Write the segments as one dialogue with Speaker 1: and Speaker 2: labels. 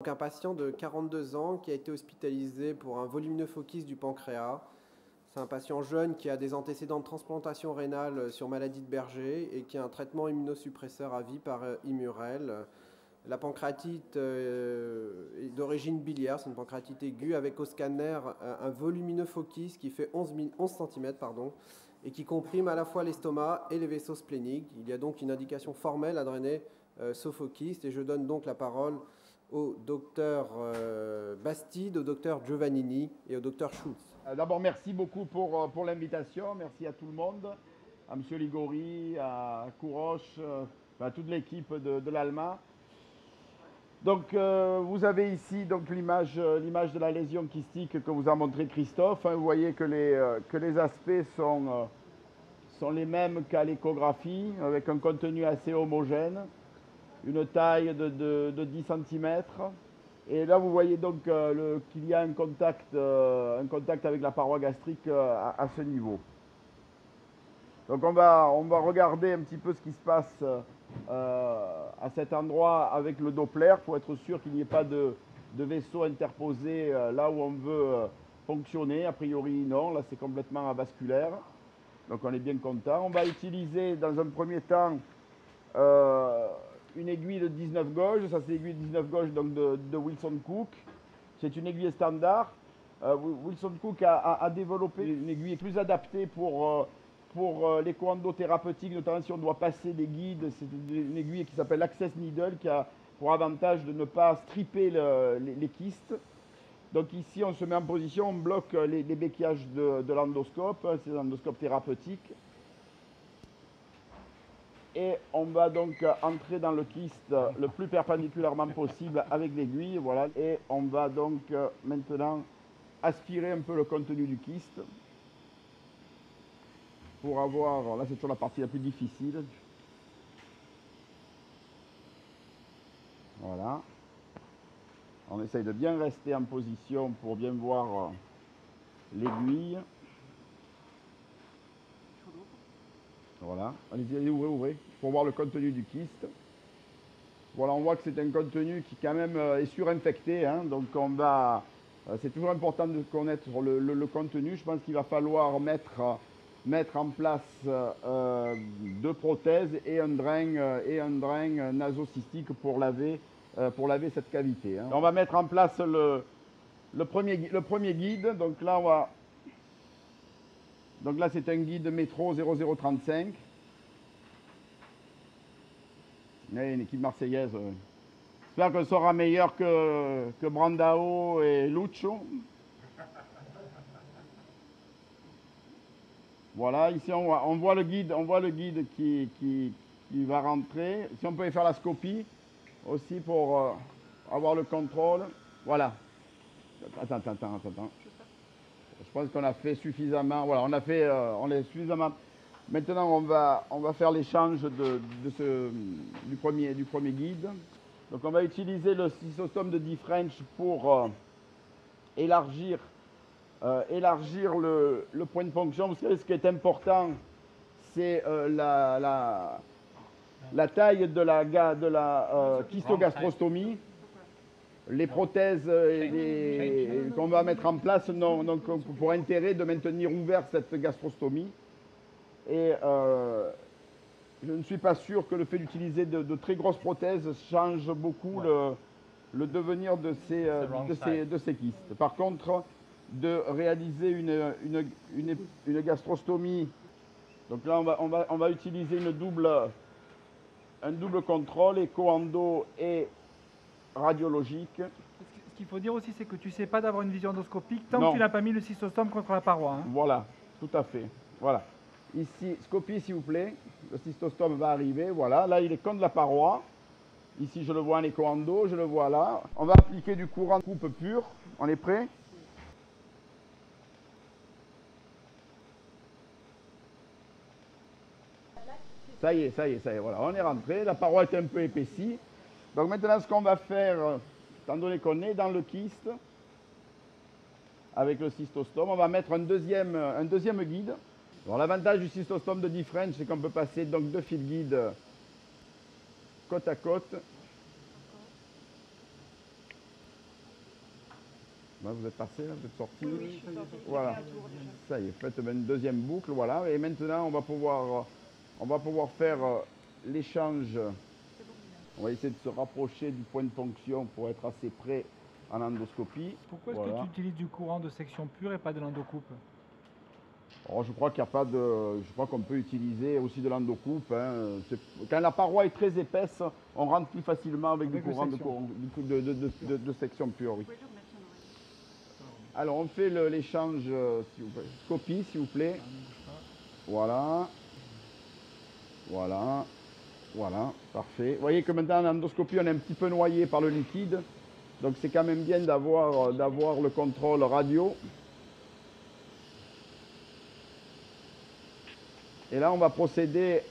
Speaker 1: Donc un patient de 42 ans qui a été hospitalisé pour un volumineux du pancréas. C'est un patient jeune qui a des antécédents de transplantation rénale sur maladie de Berger et qui a un traitement immunosuppresseur à vie par Immurel. La pancréatite est d'origine biliaire, c'est une pancréatite aiguë avec au scanner un volumineux qui fait 11 cm et qui comprime à la fois l'estomac et les vaisseaux spléniques. Il y a donc une indication formelle à drainer ce foquiste et je donne donc la parole au docteur Bastide, au docteur Giovannini et au docteur Schultz.
Speaker 2: D'abord, merci beaucoup pour l'invitation. Merci à tout le monde, à M. Ligori, à Kouroche, à toute l'équipe de l'ALMA. Donc, vous avez ici l'image de la lésion kystique que vous a montré Christophe. Vous voyez que les aspects sont les mêmes qu'à l'échographie, avec un contenu assez homogène, une taille de 10 cm. Et là, vous voyez donc qu'il y a un contact avec la paroi gastrique à ce niveau. Donc on va regarder un petit peu ce qui se passe à cet endroit avec le Doppler pour être sûr qu'il n'y ait pas de vaisseau interposé là où on veut ponctionner. A priori, non. Là, c'est complètement avasculaire. Donc on est bien content. On va utiliser dans un premier temps une aiguille de 19 gauge. Ça, c'est l'aiguille de 19 gauge donc de Wilson Cook. C'est une aiguille standard. Wilson Cook a développé une aiguille plus adaptée pour l'écho-endothérapeutique, notamment si on doit passer des guides. C'est une aiguille qui s'appelle Access Needle, qui a pour avantage de ne pas stripper les kystes. Donc ici, on se met en position, on bloque les béquillages de l'endoscope, c'est l'endoscope thérapeutique. Et on va donc entrer dans le kyste le plus perpendiculairement possible avec l'aiguille. Voilà. Et on va donc maintenant aspirer un peu le contenu du kyste pour avoir, là c'est toujours la partie la plus difficile. Voilà. On essaye de bien rester en position pour bien voir l'aiguille. Voilà. Allez-y, ouvrez, pour voir le contenu du kyste. Voilà, on voit que c'est un contenu qui quand même est surinfecté, hein, donc c'est toujours important de connaître le contenu. Je pense qu'il va falloir mettre en place deux prothèses et un drain nasocystique pour laver cette cavité. Hein. On va mettre en place le premier guide. Donc là, c'est un guide métro 0035. Une équipe marseillaise. J'espère qu'elle sera meilleure que Brandao et Lucho. Voilà, ici on voit le guide qui va rentrer. Si on peut faire la scopie aussi pour avoir le contrôle. Voilà. Attends. Je pense qu'on a fait suffisamment. Voilà, on est suffisamment. Maintenant, on va faire l'échange du premier guide. Donc, on va utiliser le cystostome de D-French pour élargir le point de ponction. Vous savez, ce qui est important, c'est la taille de la kystogastrostomie. Les prothèses qu'on va mettre en place ont donc pour intérêt de maintenir ouverte cette gastrostomie. Et je ne suis pas sûr que le fait d'utiliser de très grosses prothèses change beaucoup le devenir de ces kystes. Par contre, de réaliser une gastrostomie, donc là on va utiliser un double contrôle, écho-endo et radiologique.
Speaker 3: Ce qu'il faut dire aussi, c'est que tu ne sais pas d'avoir une vision endoscopique tant que tu n'as pas mis le cystostome contre la paroi. Hein.
Speaker 2: Voilà, tout à fait. Voilà. Ici, scopie s'il vous plaît. Le cystostome va arriver. Voilà, là il est contre la paroi. Ici je le vois en écho-endo, je le vois là. On va appliquer du courant coupe pur. On est prêt? Ça y est, voilà, on est rentré. La paroi est un peu épaissie. Donc maintenant, ce qu'on va faire, étant donné qu'on est dans le kyste, avec le cystostome, on va mettre un deuxième guide. L'avantage du cystostome de D-French, c'est qu'on peut passer donc deux fils guides côte à côte. Là, vous êtes passé, là, vous êtes sorti.
Speaker 4: Oui, je suis sortie.
Speaker 2: Voilà.
Speaker 4: J'ai fait un tour déjà.
Speaker 2: Ça y est, faites une deuxième boucle, voilà. Et maintenant, on va pouvoir faire l'échange. On va essayer de se rapprocher du point de fonction pour être assez près en endoscopie.
Speaker 3: Pourquoi est-ce que tu utilises du courant de section pure et pas de l'endocoupe?
Speaker 2: Oh, je crois qu'il n'y a pas de. Je crois qu'on peut utiliser aussi de l'endocoupe. Hein. Quand la paroi est très épaisse, on rentre plus facilement avec du courant de section pure. Oui. Alors on fait l'échange scopie, s'il vous plaît. Voilà. Voilà. Voilà, parfait. Vous voyez que maintenant en endoscopie, on est un petit peu noyé par le liquide. Donc c'est quand même bien d'avoir le contrôle radio. Et là, on va procéder.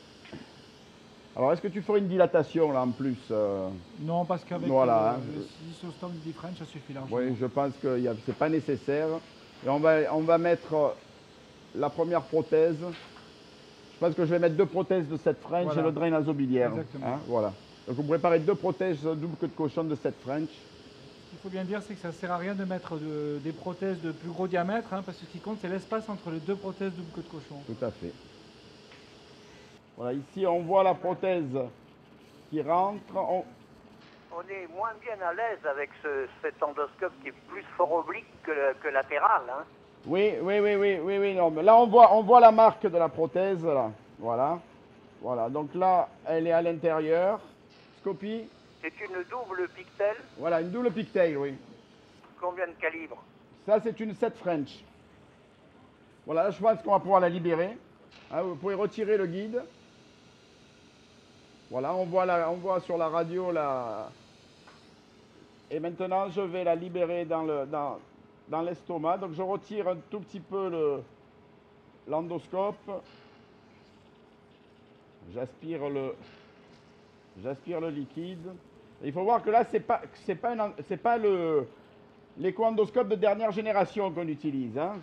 Speaker 2: Alors, est-ce que tu ferais une dilatation là en plus
Speaker 3: Non, parce qu'avec
Speaker 2: voilà,
Speaker 3: le cystostome du French, ça suffit largement.
Speaker 2: Oui, je pense que ce n'est pas nécessaire. Et on va mettre la première prothèse. Je pense que je vais mettre 2 prothèses de cette French et le drain nasobiliaire.
Speaker 3: Exactement.
Speaker 2: Hein, voilà. Donc, vous préparez 2 prothèses double queue de cochon de cette French.
Speaker 3: Ce qu'il faut bien dire, c'est que ça ne sert à rien de mettre des prothèses de plus gros diamètre, hein, parce que ce qui compte, c'est l'espace entre les 2 prothèses double queue de cochon.
Speaker 2: Tout à fait. Voilà, ici, on voit la prothèse qui rentre.
Speaker 5: On est moins bien à l'aise avec cet endoscope qui est plus fort oblique que latéral. Hein.
Speaker 2: Oui. Non, mais là, on voit la marque de la prothèse. Là. Voilà. Voilà. Donc là, elle est à l'intérieur. Scopie.
Speaker 5: C'est une double pictel.
Speaker 2: Voilà, une double pigtail, oui.
Speaker 5: Combien de calibre?
Speaker 2: Ça, c'est une 7 French. Voilà, là, je pense qu'on va pouvoir la libérer. Hein, vous pouvez retirer le guide. Voilà, on voit sur la radio là. Et maintenant, je vais la libérer dans l'estomac. Donc, je retire un tout petit peu l'endoscope. J'aspire le liquide. Et il faut voir que là, c'est pas l'écho-endoscope de dernière génération qu'on utilise. Hein.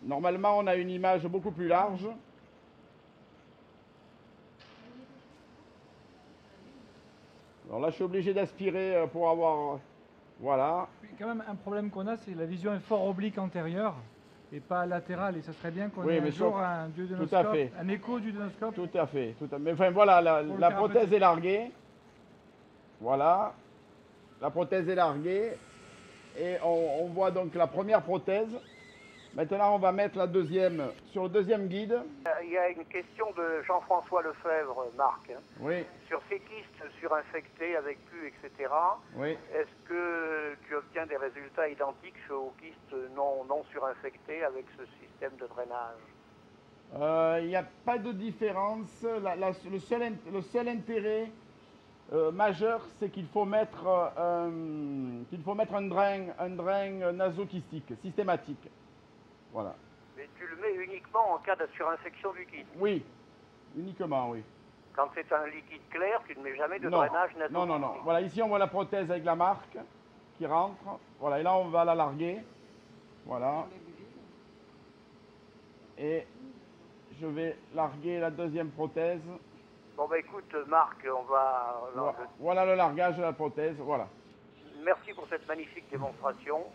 Speaker 2: Normalement, on a une image beaucoup plus large. Alors là, je suis obligé d'aspirer pour avoir... Voilà.
Speaker 3: Quand même, un problème qu'on a, c'est que la vision est fort oblique antérieure et pas latérale. Et ça serait bien qu'on ait un jour un duodénoscope, un écho du duodénoscope.
Speaker 2: Tout à fait. Mais enfin, voilà, la prothèse est larguée. Voilà. La prothèse est larguée. Et on voit donc la première prothèse. Maintenant, on va mettre la deuxième sur le deuxième guide.
Speaker 5: Il y a une question de Jean-François Lefebvre, Marc. Hein.
Speaker 2: Oui.
Speaker 5: Sur ces kystes surinfectés avec pu, etc.,
Speaker 2: oui.
Speaker 5: Est-ce que tu obtiens des résultats identiques aux kystes non surinfectés avec ce système de drainage?
Speaker 2: Il n'y a pas de différence. Le seul intérêt majeur, c'est qu'il faut mettre un drain nasokystique systématique. Voilà.
Speaker 5: Mais tu le mets uniquement en cas de surinfection du kyste?
Speaker 2: Oui, uniquement, oui.
Speaker 5: Quand c'est un liquide clair, tu ne mets jamais de drainage nasokystique?
Speaker 2: Non. Voilà, ici on voit la prothèse avec la marque qui rentre. Voilà, et là on va la larguer. Voilà. Et je vais larguer la deuxième prothèse.
Speaker 5: Bon bah écoute Marc, on va...
Speaker 2: Voilà le largage de la prothèse, voilà.
Speaker 5: Merci pour cette magnifique démonstration.